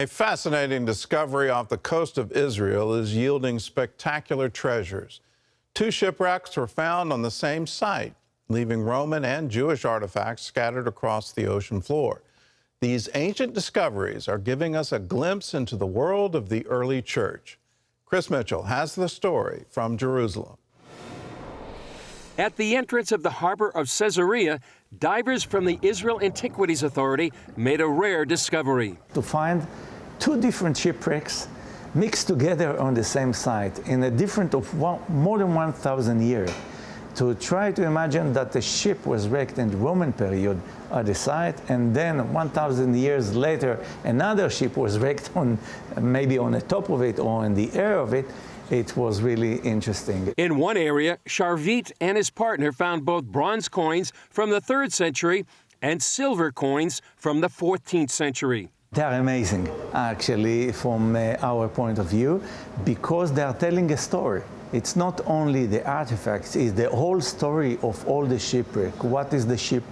A fascinating discovery off the coast of Israel is yielding spectacular treasures. Two shipwrecks were found on the same site, leaving Roman and Jewish artifacts scattered across the ocean floor. These ancient discoveries are giving us a glimpse into the world of the early church. Chris Mitchell has the story from Jerusalem. At the entrance of the harbor of Caesarea, divers from the Israel Antiquities Authority made a rare discovery. To find two different shipwrecks mixed together on the same site in a difference of more than 1,000 years. To try to imagine that the ship was wrecked in the Roman period at the site, and then 1,000 years later, another ship was wrecked maybe on the top of it or in the air of it. It was really interesting. In one area, Sharvit and his partner found both bronze coins from the 3rd century and silver coins from the 14th century. They're amazing, actually, from our point of view, because they're telling a story. It's not only the artifacts, it's the whole story of all the shipwreck. What is the ship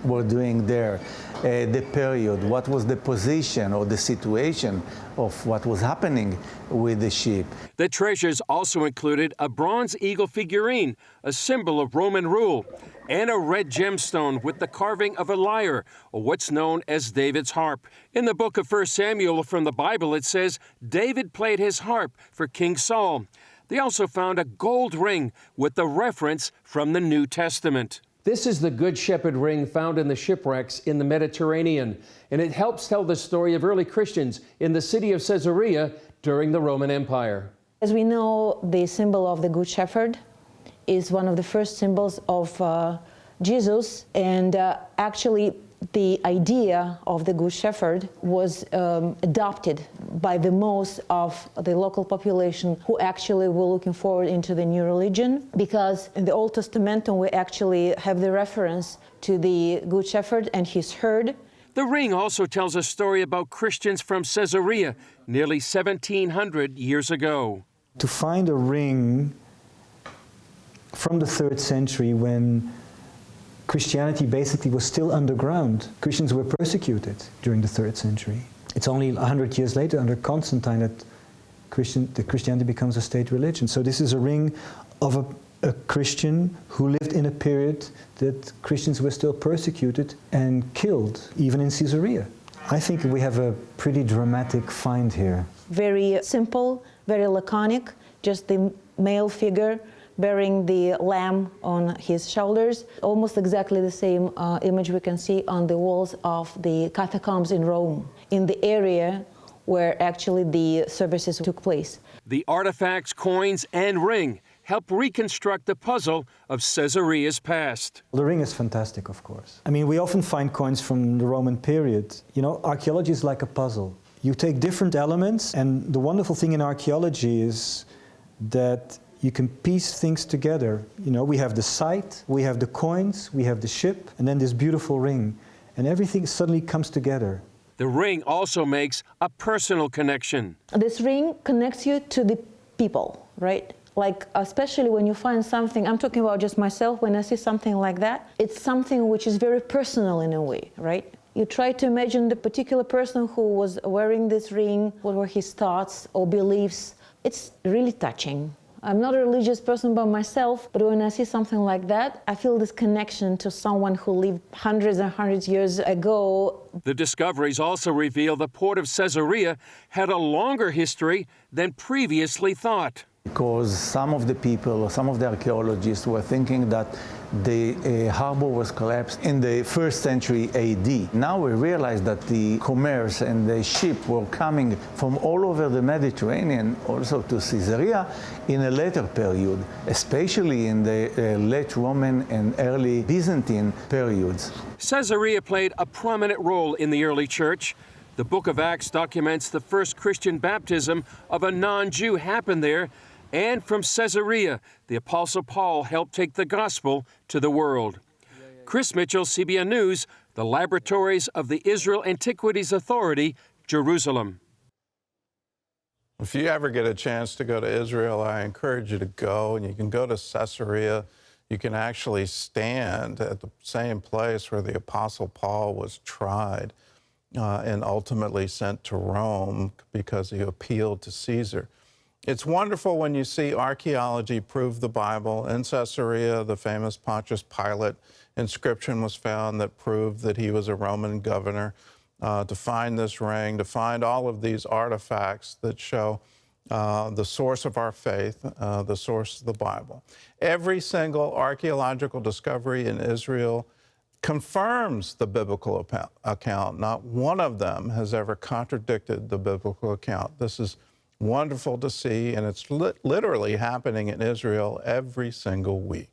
were doing there? The period, what was the position or the situation of what was happening with the ship. The treasures also included a bronze eagle figurine, a symbol of Roman rule, and a red gemstone with the carving of a lyre, or what's known as David's harp. In the book of 1 Samuel from the Bible, it says David played his harp for King Saul. They also found a gold ring with the reference from the New Testament. This is the Good Shepherd ring found in the shipwrecks in the Mediterranean, and it helps tell the story of early Christians in the city of Caesarea during the Roman Empire. As we know, the symbol of the Good Shepherd is one of the first symbols of Jesus, and actually the idea of the Good Shepherd was adopted by the most of the local population who actually were looking forward into the new religion, because in the Old Testament we actually have the reference to the Good Shepherd and his herd. The ring also tells a story about Christians from Caesarea nearly 1,700 years ago. To find a ring from the 3rd century when Christianity basically was still underground. Christians were persecuted during the 3rd century. It's only 100 years later, under Constantine, that Christianity becomes a state religion. So this is a ring of a Christian who lived in a period that Christians were still persecuted and killed, even in Caesarea. I think we have a pretty dramatic find here. Very simple, very laconic, just the male figure bearing the lamb on his shoulders. Almost exactly the same image we can see on the walls of the catacombs in Rome, in the area where actually the services took place. The artifacts, coins, and ring help reconstruct the puzzle of Caesarea's past. The ring is fantastic, of course. I mean, we often find coins from the Roman period. You know, archaeology is like a puzzle. You take different elements, and the wonderful thing in archaeology is that you can piece things together. You know, we have the site, we have the coins, we have the ship, and then this beautiful ring. And everything suddenly comes together. The ring also makes a personal connection. This ring connects you to the people, right? Like, especially when you find something, I'm talking about just myself, when I see something like that, it's something which is very personal in a way, right? You try to imagine the particular person who was wearing this ring, what were his thoughts or beliefs. It's really touching. I'm not a religious person by myself, but when I see something like that, I feel this connection to someone who lived hundreds and hundreds of years ago. The discoveries also reveal the port of Caesarea had a longer history than previously thought. Because some of the people, or some of the archaeologists were thinking that the harbor was collapsed in the 1st century AD. Now we realize that the commerce and the ship were coming from all over the Mediterranean, also to Caesarea, in a later period, especially in the late Roman and early Byzantine periods. Caesarea played a prominent role in the early church. The book of Acts documents the first Christian baptism of a non-Jew happened there. And from Caesarea, the Apostle Paul helped take the gospel to the world. Chris Mitchell, CBN News, the laboratories of the Israel Antiquities Authority, Jerusalem. If you ever get a chance to go to Israel, I encourage you to go, and you can go to Caesarea. You can actually stand at the same place where the Apostle Paul was tried. and ultimately sent to Rome because he appealed to Caesar. It's wonderful when you see archaeology prove the Bible. In Caesarea, the famous Pontius Pilate inscription was found that proved that he was a Roman governor. To find this ring, to find all of these artifacts that show the source of our faith, the source of the Bible. Every single archaeological discovery in Israel confirms the biblical account. Not one of them has ever contradicted the biblical account. This is wonderful to see, and it's literally happening in Israel every single week.